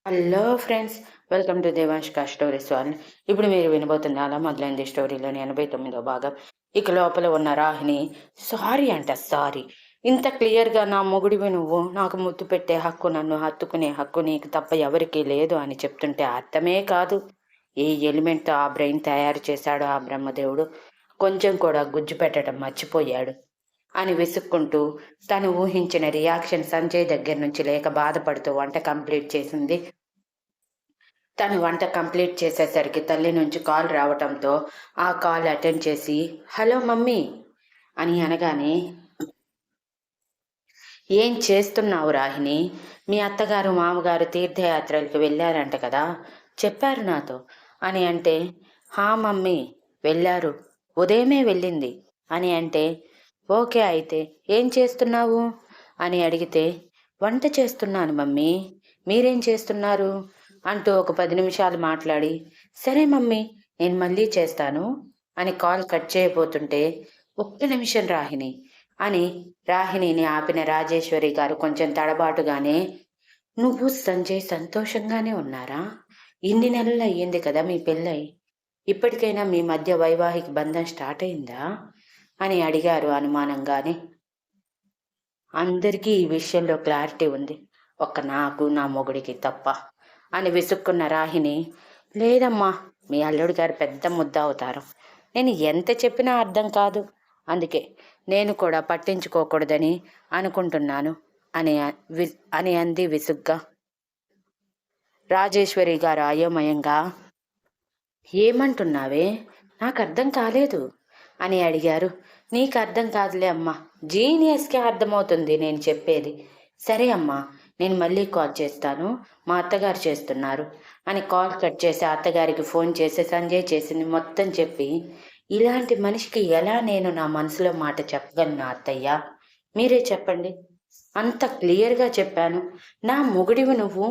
Hello friends, welcome to దేవాంష్క stories one. ఇప్పుడు మీరు వినబోతున్న అలా మొదలైంది స్టోరీలోని 89వ భాగం. ఇక లోపల ఉన్న రాహిని సారీ అంట, సారీ. ఇంత క్లియర్గా నా మొగుడివి నువ్వు, నాకు ముద్దు పెట్టే హక్కు, నన్ను హత్తుకునే హక్కు నీకు తప్ప ఎవరికీ లేదు అని చెప్తుంటే అర్థమే కాదు. ఏ ఎలిమెంట్తో ఆ బ్రెయిన్ తయారు చేశాడో ఆ బ్రహ్మదేవుడు కొంచెం కూడా గుజ్జు పెట్టడం మర్చిపోయాడు అని విసుక్కుంటూ తను ఊహించిన రియాక్షన్ సంజయ్ దగ్గర నుంచి లేక బాధపడుతూ వంట కంప్లీట్ చేసింది. తను వంట కంప్లీట్ చేసేసరికి తల్లి నుంచి కాల్ రావటంతో ఆ కాల్ అటెండ్ చేసి హలో మమ్మీ అని అనగానే, ఏం చేస్తున్నావు రాహిని? మీ అత్తగారు మామగారు తీర్థయాత్రలకు వెళ్ళారంట కదా, చెప్పారు నాతో అని అంటే, హా మమ్మీ వెళ్ళారు, ఉదయమే వెళ్ళింది అని అంటే, ఓకే అయితే ఏం చేస్తున్నావు అని అడిగితే, వంట చేస్తున్నాను మమ్మీ, మీరేం చేస్తున్నారు అంటూ ఒక 10 నిమిషాలు మాట్లాడి, సరే మమ్మీ నేను మళ్ళీ చేస్తాను అని కాల్ కట్ చేయబోతుంటే, ఒక్క నిమిషం రాహిని అని రాహిణిని ఆపిన రాజేశ్వరి గారు కొంచెం తడబాటుగానే, నువ్వు సంజయ్ సంతోషంగానే ఉన్నారా? ఇన్ని నెలలు అయ్యింది కదా మీ పెళ్ళై, ఇప్పటికైనా మీ మధ్య వైవాహిక బంధం స్టార్ట్ అయిందా అని అడిగారు అనుమానంగానే. అందరికీ ఈ విషయంలో క్లారిటీ ఉంది, ఒక్క నాకు నా మొగుడికి తప్ప అని విసుక్కున్న రాహిని, లేదమ్మా, మీ అల్లుడు గారు పెద్ద ముద్ద అవుతారు, నేను ఎంత చెప్పినా అర్థం కాదు, అందుకే నేను కూడా పట్టించుకోకూడదని అనుకుంటున్నాను అని అని అంది విసుగ్గా. రాజేశ్వరి గారు అయోమయంగా, ఏమంటున్నావే, నాకు అర్థం కాలేదు అని అడిగారు. నీకు అర్థం కాదులే అమ్మా, జీనియస్కి అర్థమవుతుంది నేను చెప్పేది. సరే అమ్మా, నేను మళ్ళీ కాల్ చేస్తాను, మా అత్తగారు చేస్తున్నారు అని కాల్ కట్ చేసి అత్తగారికి ఫోన్ చేసి సంజయ్ చేసింది మొత్తం చెప్పి, ఇలాంటి మనిషికి ఎలా నేను నా మనసులో మాట చెప్పగలను అత్తయ్య, మీరే చెప్పండి. అంత క్లియర్గా చెప్పాను, నా మొగుడివి నువ్వు,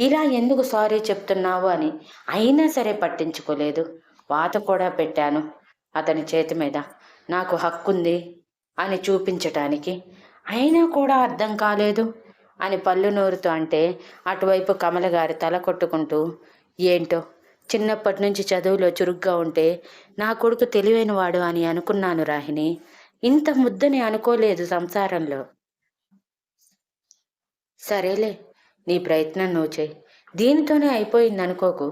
ఇలా ఎందుకు సారీ చెప్తున్నావు అని. అయినా సరే పట్టించుకోలేదు. వాత కూడా పెట్టాను అతని చేతి మీద, నాకు హక్కుంది అని చూపించటానికి. అయినా కూడా అర్థం కాలేదు అని పళ్ళు నూరుతూ అంటే, అటువైపు కమల గారి తల కొట్టుకుంటూ, ఏంటో చిన్నప్పటి నుంచి చదువులో చురుగ్గా ఉంటే నా కొడుకు తెలివైనవాడు అని అనుకున్నాను రాహిని, ఇంత ముద్దని అనుకోలేదు సంసారంలో. సరేలే, నీ ప్రయత్నం నువ్వు చెయ్యి, దీనితోనే అయిపోయింది అనుకోకు.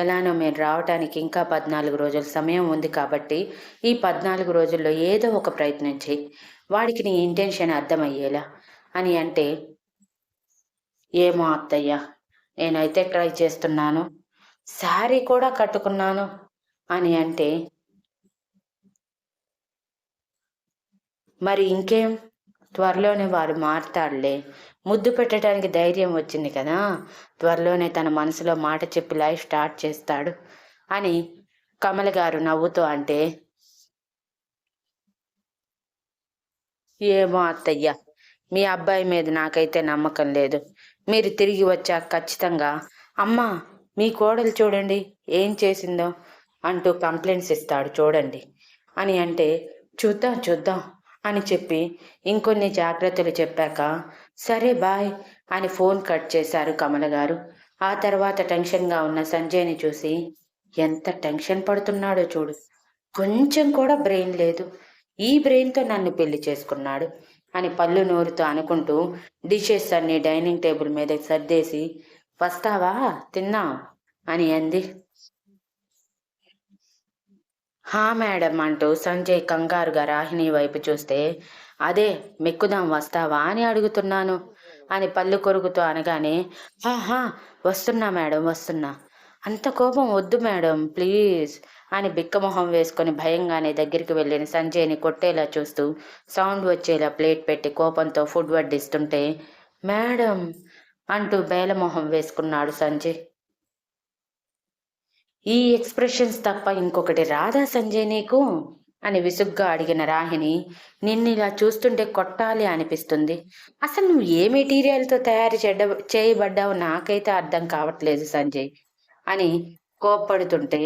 ఎలానో మీరు రావటానికి ఇంకా 14 రోజుల సమయం ఉంది కాబట్టి ఈ 14 రోజుల్లో ఏదో ఒక ప్రయత్నం చెయ్యి, వాడికి నీ ఇంటెన్షన్ అర్థమయ్యేలా అని అంటే, ఏమో అత్తయ్య, నేనైతే ట్రై చేస్తున్నాను, శారీ కూడా కట్టుకున్నాను అని అంటే, మరి ఇంకేం, త్వరలోనే వాడు మారతాడులే, ముద్దు పెట్టడానికి ధైర్యం వచ్చింది కదా, త్వరలోనే తన మనసులో మాట చెప్పి లైఫ్ స్టార్ట్ చేస్తాడు అని కమల గారు నవ్వుతూ అంటే, ఏమో అత్తయ్య, మీ అబ్బాయి మీద నాకైతే నమ్మకం లేదు. మీరు తిరిగి వచ్చాక ఖచ్చితంగా, అమ్మా మీ కోడలు చూడండి ఏం చేసిందో అంటూ కంప్లైంట్స్ ఇస్తాడు చూడండి అని అంటే, చూద్దాం చూద్దాం అని చెప్పి ఇంకొన్ని జాగ్రత్తలు చెప్పాక, సరే బాయ్ అని ఫోన్ కట్ చేశారు కమల గారు. ఆ తర్వాత టెన్షన్గా ఉన్న సంజయ్ని చూసి, ఎంత టెన్షన్ పడుతున్నాడో చూడు, కొంచెం కూడా బ్రెయిన్ లేదు, ఈ బ్రెయిన్తో నన్ను పెళ్లి చేసుకున్నాడు అని పళ్ళు నోరుతో అనుకుంటూ డిషెస్ అన్ని డైనింగ్ టేబుల్ మీద సర్దేసి, వస్తావా తిన్నాం అని అంది. హా మేడం అంటూ సంజయ్ కంగారుగా రాహిణి వైపు చూస్తే, అదే మెక్కుదాం వస్తావా అని అడుగుతున్నాను అని పళ్ళు కొరుకుతూ అనగానే, హాహా వస్తున్నా మేడం వస్తున్నా, అంత కోపం వద్దు మేడం ప్లీజ్ అని బిక్కమొహం వేసుకొని భయంగానే దగ్గరికి వెళ్ళిన సంజయ్ని కొట్టేలా చూస్తూ సౌండ్ వచ్చేలా ప్లేట్ పెట్టి కోపంతో ఫుడ్ వడ్డిస్తుంటే, మేడం అంటూ బేలమొహం వేసుకున్నాడు సంజయ్. ఈ ఎక్స్ప్రెషన్స్ తప్ప ఇంకొకటి రాదా సంజయ్ నీకు అని విసుగ్గా అడిగిన రాహిణి, నిన్ను ఇలా చూస్తుంటే కొట్టాలి అనిపిస్తుంది, అసలు నువ్వు ఏ మెటీరియల్తో తయారు చేయబడ్డావు నాకైతే అర్థం కావట్లేదు సంజయ్ అని కోప్పడుతుంటే,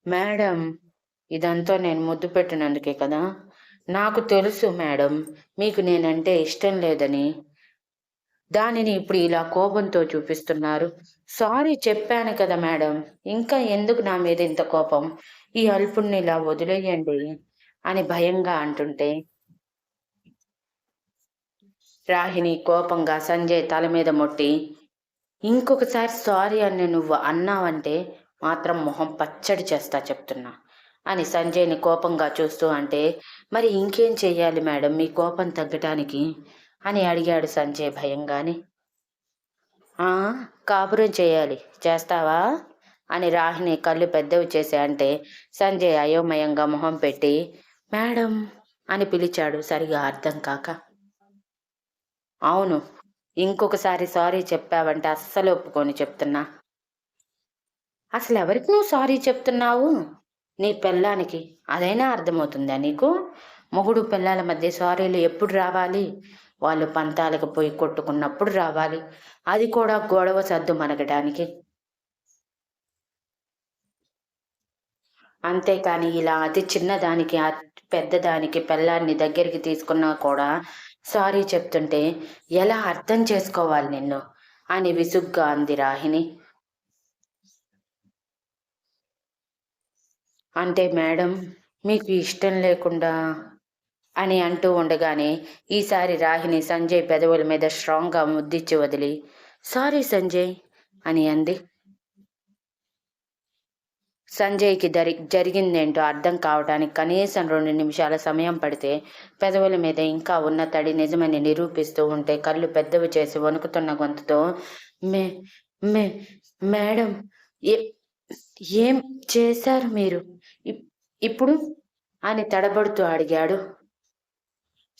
మేడం ఇదంతా నేను ముద్దు పెట్టినందుకే కదా, నాకు తెలుసు మేడం మీకు నేనంటే ఇష్టం లేదని, దానిని ఇప్పుడు ఇలా కోపంతో చూపిస్తున్నారు. సారీ చెప్పాను కదా మేడం, ఇంకా ఎందుకు నా మీద ఇంత కోపం? ఈ అల్పుడిని ఇలా వదిలేయండి అని భయంగా అంటుంటే, రాహిణి కోపంగా సంజయ్ తల మీద మొట్టి, ఇంకొకసారి సారీ అని నువ్వు అన్నావంటే మాత్రం మొహం పచ్చడి చేస్తా చెప్తున్నా అని సంజయ్ని కోపంగా చూస్తూ అంటే, మరి ఇంకేం చెయ్యాలి మేడం మీ కోపం తగ్గటానికి అని అడిగాడు సంజయ్ భయంగానే. ఆ కాపురం చేయాలి, చేస్తావా అని రాహిణి కళ్ళు పెద్దవి చేసి అంటే, సంజయ్ అయోమయంగా మొహం పెట్టి మేడం అని పిలిచాడు సరిగా అర్థం కాక. అవును, ఇంకొకసారి సారీ చెప్పావంటే అస్సలు ఒప్పుకొని చెప్తున్నా. అసలెవరికి నువ్వు సారీ చెప్తున్నావు? నీ పెళ్ళానికి. అదైనా అర్థమవుతుందా నీకు? మొగుడు పెళ్ళాల మధ్య సారీలు ఎప్పుడు రావాలి? వాళ్ళు పంతాలకు పోయి కొట్టుకున్నప్పుడు రావాలి. అది కూడా గొడవ సద్దు మనగడానికి. అంతేకాని ఇలా అతి చిన్నదానికి, పెద్దదానికి పెళ్ళాన్ని దగ్గరికి తీసుకున్నా కూడా సారీ చెప్తుంటే ఎలా అర్థం చేసుకోవాలి నిన్ను? అని విసుగ్గా అంది రాహిణి. అంటే మేడం మీకు ఇష్టం లేకుండా అని అంటూ ఉండగానే ఈసారి రాహిణి సంజయ్ పెదవుల మీద స్ట్రాంగ్గా ముద్దిచ్చి వదిలి, సారీ సంజయ్ అని అంది. సంజయ్కి జరిగిందేంటో అర్థం కావటానికి కనీసం 2 నిమిషాల సమయం పడితే, పెదవుల మీద ఇంకా ఉన్న తడి నిజమని నిరూపిస్తూ ఉంటే కళ్ళు పెద్దవి చేసి వణుకుతున్న గొంతుతో, మే మే మేడం, ఏ ఏం చేశారు మీరు ఇప్- ఇప్పుడు అని తడబడుతూ అడిగాడు.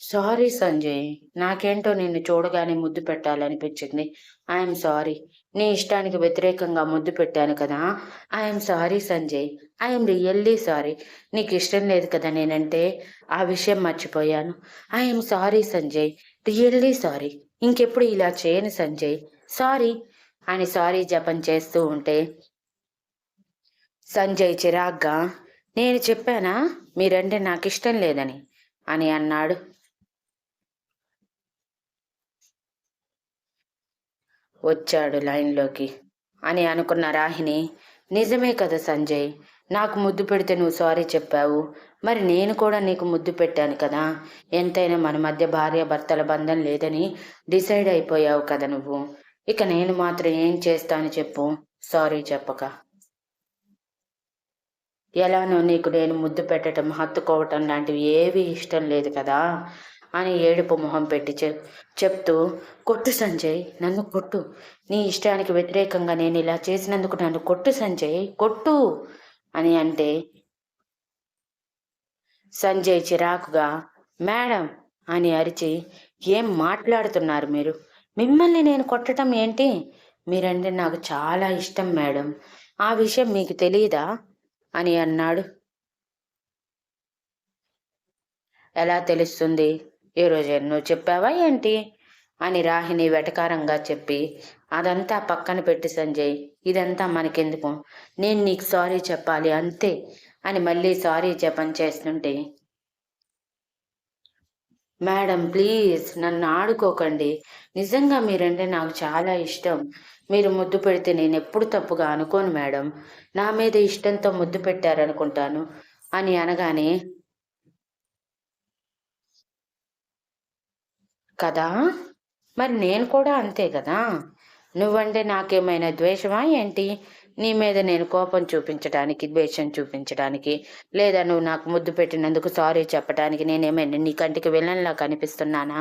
సారీ సంజయ్, నాకేంటో నిన్ను చూడగానే ముద్దు పెట్టాలనిపించింది. I'm sorry. నీ ఇష్టానికి వ్యతిరేకంగా ముద్దు పెట్టాను కదా. I'm sorry Sanjay. I'm really sorry. నీకు ఇష్టం లేదు కదా నేనంటే, ఆ విషయం మర్చిపోయాను. I'm sorry Sanjay, really sorry. ఇంకెప్పుడు ఇలా చేయను సంజయ్, సారీ అని సారీ జపం చేస్తూ ఉంటే, సంజయ్ చిరాగ్గా, నేను చెప్పానా మీరంటే నాకిష్టం లేదని అని అన్నాడు. వచ్చాడు లైన్లోకి అని అనుకున్న రాహిణి, నిజమే కదా సంజయ్, నాకు ముద్దు పెడితే నువ్వు సారీ చెప్పావు, మరి నేను కూడా నీకు ముద్దు పెట్టాను కదా, ఎంతైనా మన మధ్య భార్యాభర్తల బంధం లేదని డిసైడ్ అయిపోయావు కదా నువ్వు, ఇక నేను మాత్రం ఏం చేస్తాను చెప్పు, సారీ చెప్పక. ఎలానో నీకు నేను ముద్దు పెట్టడం, హత్తుకోవటం లాంటివి ఏవీ ఇష్టం లేదు కదా అని ఏడుపు మొహం పెట్టి చెప్తూ, కొట్టు సంజయ్, నన్ను కొట్టు, నీ ఇష్టానికి వ్యతిరేకంగా నేను ఇలా చేసినందుకు నన్ను కొట్టు సంజయ్, కొట్టు అని అంటే, సంజయ్ చిరాకుగా మేడం అని అరిచి, ఏం మాట్లాడుతున్నారు మీరు? మిమ్మల్ని నేను కొట్టడం ఏంటి? మీరంటే నాకు చాలా ఇష్టం మేడం, ఆ విషయం మీకు తెలియదా అని అన్నాడు. ఎలా తెలుస్తుంది? ఈ రోజే నువ్వు చెప్పావా ఏంటి అని రాహిణి వెటకారంగా చెప్పి, అదంతా పక్కన పెట్టి సంజయ్, ఇదంతా మనకెందుకు, నేను నీకు సారీ చెప్పాలి అంతే అని మళ్ళీ సారీ జపం చేస్తుంటే, మేడం ప్లీజ్ నన్ను ఆడుకోకండి, నిజంగా మీరంటే నాకు చాలా ఇష్టం, మీరు ముద్దు పెడితే నేను ఎప్పుడు తప్పుగా అనుకోను మేడం, నా మీద ఇష్టంతో ముద్దు పెట్టారనుకుంటాను అని అనగానే, కదా, మరి నేను కూడా అంతే కదా, నువ్వంటే నాకేమైనా ద్వేషమా ఏంటి? నీ మీద నేను కోపం చూపించడానికి, ద్వేషం చూపించడానికి, లేదా నువ్వు నాకు ముద్దు పెట్టినందుకు సారీ చెప్పడానికి నేనేమైనా నీ కంటికి విలన్లా కనిపిస్తున్నానా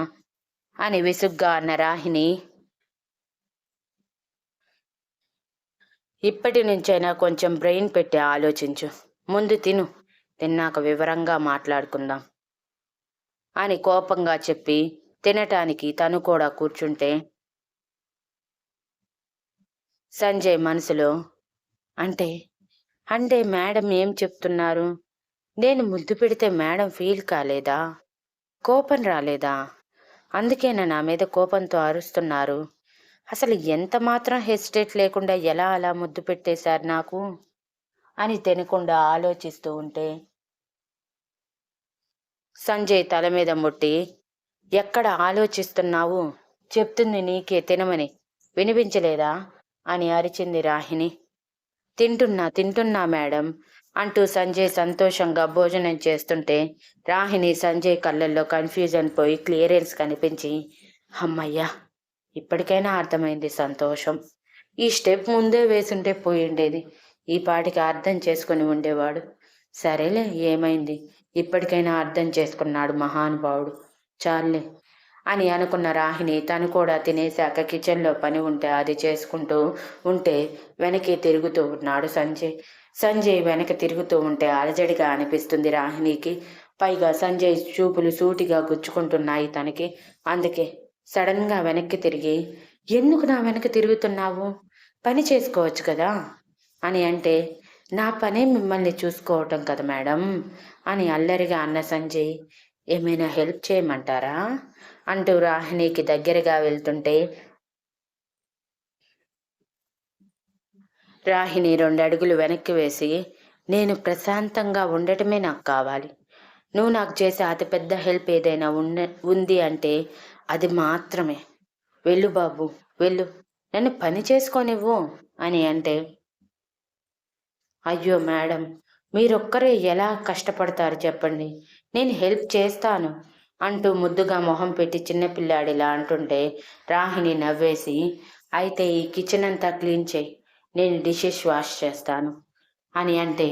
అని విసుగ్గా అన్న రాహిణి, ఇప్పటి నుంచైనా కొంచెం బ్రెయిన్ పెట్టి ఆలోచించు, ముందు తిను, తిన్నాక వివరంగా మాట్లాడుకుందాం అని కోపంగా చెప్పి తినటానికి తను కూడా కూర్చుంటే, సంజయ్ మనసులో, అంటే అంటే మేడం ఏం చెప్తున్నారు? నేను ముద్దు పెడితే మేడం ఫీల్ కాలేదా? కోపం రాలేదా? అందుకేనా నా మీద కోపంతో అరుస్తున్నారు? అసలు ఎంత మాత్రం హెసిటేట్ లేకుండా ఎలా అలా ముద్దు పెట్టేశారు నాకు అని తినకుండా ఆలోచిస్తూ ఉంటే, సంజయ్ తల మీద ముట్టి, ఎక్కడ ఆలోచిస్తున్నావు, చెప్తుంది నీకే తినమని, వినిపించలేదా అని అరిచింది రాహిణి. తింటున్నా మేడం అంటూ సంజయ్ సంతోషంగా భోజనం చేస్తుంటే రాహిణి సంజయ్ కళ్ళల్లో కన్ఫ్యూజన్ పోయి క్లియరెన్స్ కనిపించి, అమ్మయ్యా ఇప్పటికైనా అర్థమైంది సంతోషం. ఈ స్టెప్ ముందే వేసుంటే పోయిండేది. ఈ పాటికి అర్థం చేసుకుని ఉండేవాడు. సరేలే ఏమైంది, ఇప్పటికైనా అర్థం చేసుకున్నాడు మహానుభావుడు, చాలే అని అనుకున్న రాహిణి తను కూడా తినేశాక కిచెన్లో పని ఉంటే అది చేసుకుంటూ ఉంటే వెనక్కి తిరుగుతూ ఉన్నాడు సంజయ్. సంజయ్ వెనక తిరుగుతూ ఉంటే అలజడిగా అనిపిస్తుంది రాహిణికి. పైగా సంజయ్ చూపులు సూటిగా గుచ్చుకుంటున్నాయి తనకి. అందుకే సడన్గా వెనక్కి తిరిగి, ఎందుకు నా వెనక తిరుగుతున్నావు, పని చేసుకోవచ్చు కదా అని అంటే, నా పనే మిమ్మల్ని చూసుకోవటం కదా మేడం అని అల్లరిగా అన్న సంజయ్, ఏమైనా హెల్ప్ చేయమంటారా అంటూ రాహిణికి దగ్గరగా వెళ్తుంటే రాహిణి 2 అడుగులు వెనక్కి వేసి, నేను ప్రశాంతంగా ఉండటమే నాకు కావాలి. నువ్వు నాకు చేసే అతిపెద్ద హెల్ప్ ఏదైనా ఉంది అంటే అది మాత్రమే. వెళ్ళు బాబు వెళ్ళు, నన్ను పని చేసుకోనివ్వు అని అంటే, అయ్యో మేడం, మీరొక్కరే ఎలా కష్టపడతారు చెప్పండి, నేను హెల్ప్ చేస్తాను అంటూ ముద్దుగా మొహం పెట్టి చిన్నపిల్లాడిలా అంటుంటే రాహిణి నవ్వేసి, అయితే ఈ కిచెన్ అంతా క్లీన్ చేయి, నేను డిషెస్ వాష్ చేస్తాను అని అంటే,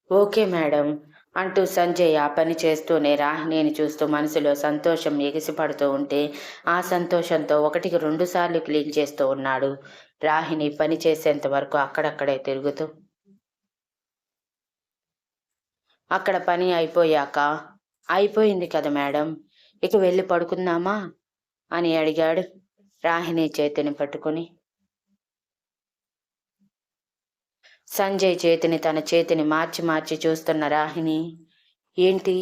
ఓకే మేడం అంటూ సంజయ్ ఆ పని చేస్తూనే రాహిణిని చూస్తూ మనసులో సంతోషం ఎగిసిపడుతూ ఉంటే ఆ సంతోషంతో 1కి 2 సార్లు క్లీన్ చేస్తూ ఉన్నాడు. రాహిణి పని చేసేంత వరకు అక్కడక్కడే తిరుగుతూ. అక్కడ పని అయిపోయాక, అయిపోయింది కదా మేడం, ఇక వెళ్ళి పడుకుందామా అని అడిగాడు రాహిణి చేతిని పట్టుకుని. సంజయ్ చేతిని తన చేతిని మార్చి మార్చి చూస్తున్న రాహిణి, ఏంటి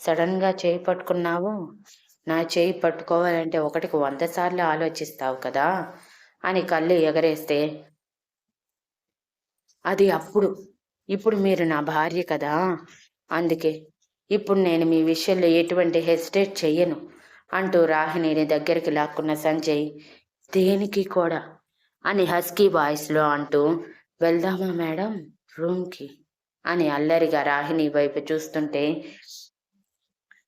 సడన్గా చేయి పట్టుకున్నావు, నా చేయి పట్టుకోవాలంటే 1కి 100 సార్లు ఆలోచిస్తావు కదా అని కళ్ళు ఎగరేస్తే, అది అప్పుడు, ఇప్పుడు మీరు నా భార్య కదా, అందుకే ఇప్పుడు నేను మీ విషయంలో ఎటువంటి హెసిటేట్ చెయ్యను అంటూ రాహిణిని దగ్గరికి లాక్కున్న సంజయ్, దేనికి కూడా అని హస్కీ వాయిస్లో అంటూ, వెళ్దామా మేడం రూమ్కి అని అల్లరిగా రాహిణి వైపు చూస్తుంటే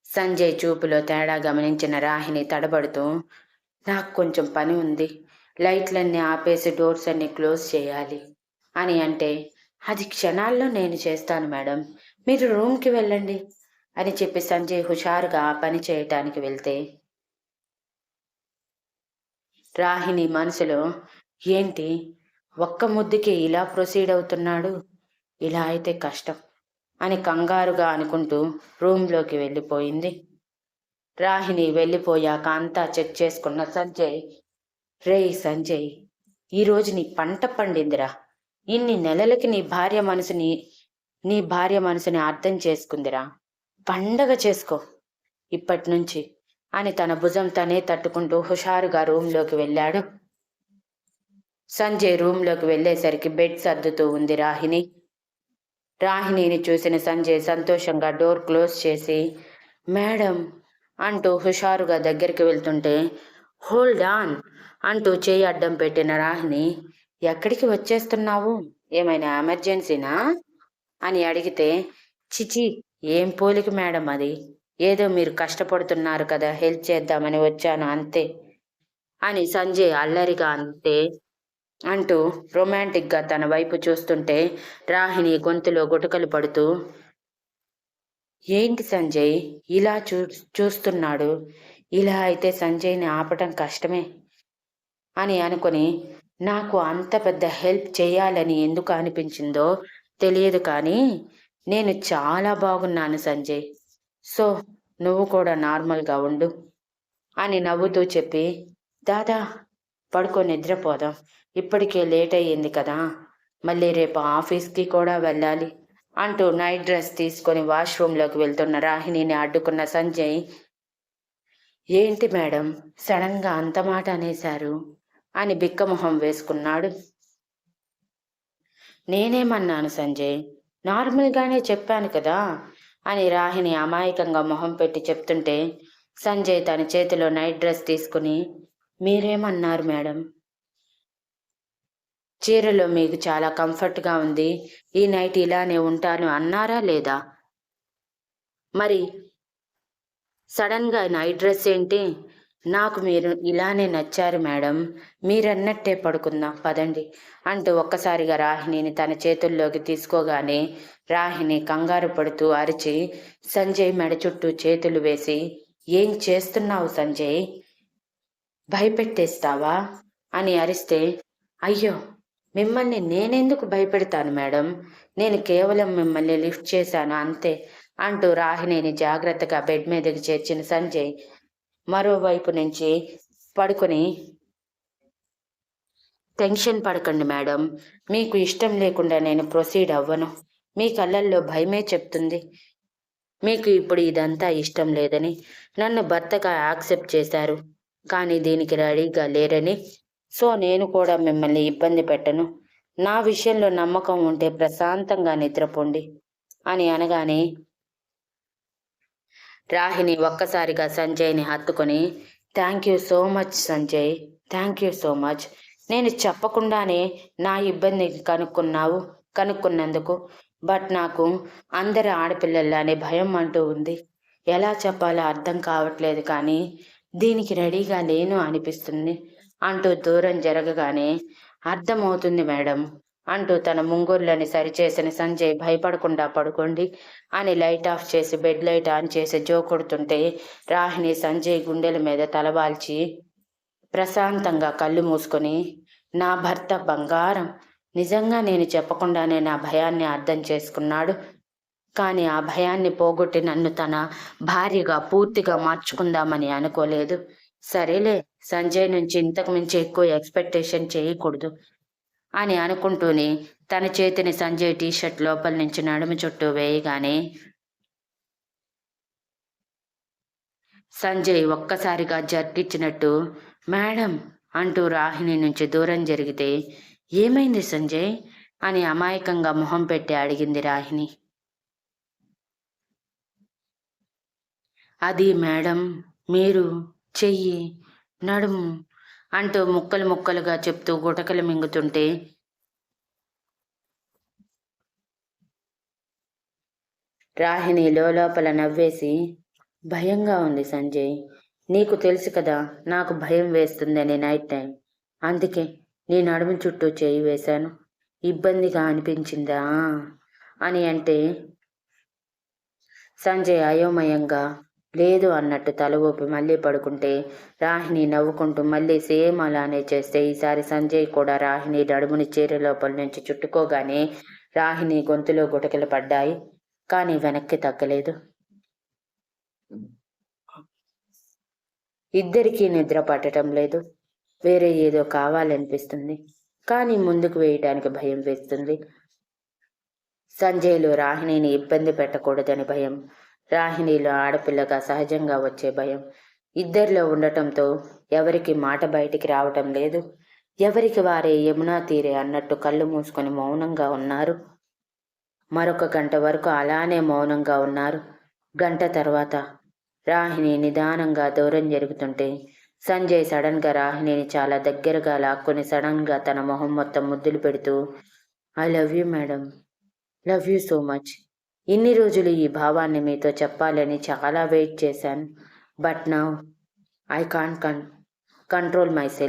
సంజయ్ చూపులో తేడా గమనించిన రాహిణి తడబడుతూ, నాకు కొంచెం పని ఉంది, లైట్లన్నీ ఆపేసి డోర్స్ అన్ని క్లోజ్ చేయాలి అని అంటే, అది క్షణాల్లో నేను చేస్తాను మేడం, మీరు రూమ్కి వెళ్ళండి అని చెప్పి సంజయ్ హుషారుగా ఆ పని చేయటానికి వెళ్తే రాహిణి మనసులో, ఏంటి ఒక్క ముద్దుకి ఇలా ప్రొసీడ్ అవుతున్నాడు, ఇలా అయితే కష్టం అని కంగారుగా అనుకుంటూ రూమ్లోకి వెళ్ళిపోయింది. రాహిణి వెళ్ళిపోయాక అంతా చెక్ చేసుకున్న సంజయ్, రేయ్ సంజయ్, ఈరోజు నీ పంట పండిందిరా, ఇన్ని నెలలకి నీ భార్య మనసుని అర్థం చేసుకుందిరా, పండగ చేసుకో ఇప్పటి నుంచి అని తన భుజం తనే తట్టుకుంటూ హుషారుగా రూంలోకి వెళ్ళాడు. సంజయ్ రూంలోకి వెళ్ళేసరికి బెడ్ సర్దుతూ ఉంది రాహిణి. రాహిణిని చూసిన సంజయ్ సంతోషంగా డోర్ క్లోజ్ చేసి, మేడం అంటూ హుషారుగా దగ్గరికి వెళ్తుంటే, హోల్డ్ ఆన్ అంటూ చేయి అడ్డం పెట్టిన రాహిణి, ఎక్కడికి వచ్చేస్తున్నావు, ఏమైనా ఎమర్జెన్సీనా అని అడిగితే, చిచి ఏం పోలిక మేడం అది, ఏదో మీరు కష్టపడుతున్నారు కదా హెల్ప్ చేద్దామని వచ్చాను అంతే అని సంజయ్ అల్లరిగా అంటూ రొమాంటిక్గా తన వైపు చూస్తుంటే రాహిణి గొంతులో గుటకలు పడుతూ, ఏంటి సంజయ్ ఇలా చూస్తున్నాడు, ఇలా అయితే సంజయ్ని ఆపటం కష్టమే అని అనుకుని, నాకు అంత పెద్ద హెల్ప్ చేయాలని ఎందుకు అనిపించిందో తెలియదు కానీ నేను చాలా బాగున్నాను సంజయ్, సో నువ్వు కూడా నార్మల్గా ఉండు అని నవ్వుతూ చెప్పి, దాదా పడుకో నిద్రపోదాం, ఇప్పటికే లేట్ అయ్యింది కదా, మళ్ళీ రేపు ఆఫీస్కి కూడా వెళ్ళాలి అంటూ నైట్ డ్రెస్ తీసుకొని వాష్రూమ్లోకి వెళ్తున్న రాహిణిని అడ్డుకున్న సంజయ్, ఏంటి మేడం సడన్గా అంత మాట అనేశారు అని బిక్కమొహం వేసుకున్నాడు. నేనేమన్నాను సంజయ్, నార్మల్గానే చెప్పాను కదా అని రాహిణి అమాయకంగా మొహం పెట్టి చెప్తుంటే, సంజయ్ తన చేతిలో నైట్ డ్రెస్ తీసుకుని, మీరేమన్నారు మేడం? చీరలో మీకు చాలా కంఫర్ట్గా ఉంది, ఈ నైట్ ఇలానే ఉంటాను అన్నారా లేదా? మరి సడన్గా నైట్ డ్రెస్ ఏంటి? నాకు మీరు ఇలానే నచ్చారు మేడం, మీరన్నట్టే పడుకుందాం పదండి అంటూ ఒక్కసారిగా రాహిణిని తన చేతుల్లోకి తీసుకోగానే రాహిణి కంగారు పడుతూ అరిచి సంజయ్ మెడ చుట్టూ చేతులు వేసి, ఏం చేస్తున్నావు సంజయ్, భయపెట్టేస్తావా అని అరిస్తే, అయ్యో మిమ్మల్ని నేనెందుకు భయపెడతాను మేడం, నేను కేవలం మిమ్మల్ని లిఫ్ట్ చేశాను అంతే అంటూ రాహిణిని జాగ్రత్తగా బెడ్ మీదకి చేర్చిన సంజయ్ మరోవైపు నుంచి పడుకొని, టెన్షన్ పడకండి మేడం, మీకు ఇష్టం లేకుండా నేను ప్రొసీడ్ అవ్వను, మీ కళ్ళల్లో భయమే చెప్తుంది, మీకు ఇప్పుడు ఇదంతా ఇష్టం లేదని నన్ను భర్తగా యాక్సెప్ట్ చేశారు, కానీ దీనికి రెడీగా లేరని, సో నేను కూడా మిమ్మల్ని ఇబ్బంది పెట్టను, నా విషయంలో నమ్మకం ఉంటే ప్రశాంతంగా నిద్రపోండి అని అనగానే రాహిణి ఒక్కసారిగా సంజయ్ని హత్తుకొని, thank you so much Sanjay, thank you so much, నేను చెప్పకుండానే నా ఇబ్బంది కనుక్కున్నందుకు, బట్ నాకు అందరి ఆడపిల్లల్లానే భయం అంటూ ఉంది, ఎలా చెప్పాలో అర్థం కావట్లేదు, కానీ దీనికి రెడీగా లేను అనిపిస్తుంది అంటూ దూరం జరగగానే, అర్థమవుతుంది మేడం అంటూ తన ముంగుర్లని సరిచేసిన సంజయ్ భయపడకుండా పడుకోండి అని లైట్ ఆఫ్ చేసి బెడ్ లైట్ ఆన్ చేసి జో కొడుతుంటే రాహిణి సంజయ్ గుండెల మీద తలవాల్చి ప్రశాంతంగా కళ్ళు మూసుకొని, నా భర్త బంగారం, నిజంగా నేను చెప్పకుండానే నా భయాన్ని అర్థం చేసుకున్నాడు, కానీ ఆ భయాన్ని పోగొట్టి నన్ను తన భార్యగా పూర్తిగా మార్చుకుందామని అనుకోలేదు, సరేలే సంజయ్ నుంచి ఇంతకు మించి ఎక్కువ ఎక్స్పెక్టేషన్ చేయకూడదు అని అనుకుంటూనే తన చేతిని సంజయ్ టీషర్ట్ లోపల నుంచి నడుము చుట్టూ వేయగానే సంజయ్ ఒక్కసారిగా జర్కిచ్చినట్టు మేడం అంటూ రాహిణి నుంచి దూరం జరిగితే, ఏమైంది సంజయ్ అని అమాయకంగా మొహం పెట్టి అడిగింది రాహిణి. అది మేడం, మీరు చెయ్యి, నడుము అంటూ ముక్కలు ముక్కలుగా చెప్తూ గుటకలు మింగుతుంటే రాహిణి లోపల నవ్వేసి, భయంగా ఉంది సంజయ్, నీకు తెలుసు కదా నాకు భయం వేస్తుందని నైట్ టైం, అందుకే నీ నడుము చుట్టూ చేయి వేశాను, ఇబ్బందిగా అనిపించిందా అని అంటే సంజయ్ అయోమయంగా లేదు అన్నట్టు తల ఊపి మళ్ళీ పడుకుంటే రాహిణి నవ్వుకుంటూ మళ్ళీ సేమ్ అలానే చేస్తే ఈసారి సంజయ్ కూడా రాహిణి నడుముని చీర లోపల నుంచి చుట్టుకోగానే రాహిణి గొంతులో గుటకలు పడ్డాయి, కానీ వెనక్కి తగ్గలేదు. ఇద్దరికీ నిద్ర పట్టడం లేదు, వేరే ఏదో కావాలనిపిస్తుంది, కానీ ముందుకు వేయటానికి భయం వేస్తుంది. సంజయ్లో రాహిణిని ఇబ్బంది పెట్టకూడదని భయం, రాహిణిలో ఆడపిల్లగా సహజంగా వచ్చే భయం, ఇద్దరిలో ఉండటంతో ఎవరికి మాట బయటికి రావటం లేదు, ఎవరికి వారే యమునా తీరే అన్నట్టు కళ్ళు మూసుకొని మౌనంగా ఉన్నారు. మరొక గంట వరకు అలానే మౌనంగా ఉన్నారు. గంట తర్వాత రాహిణి నిదానంగా దూరం జరుగుతుంటే సంజయ్ సడన్గా రాహిణిని చాలా దగ్గరగా లాక్కొని సడన్గా తన మొహం మొత్తం ముద్దులు పెడుతూ, I love you madam, love you so much, ఇన్ని రోజులు ఈ భావాన్ని మీతో చెప్పాలని చాలా వెయిట్ చేశాను, but now I can't control my self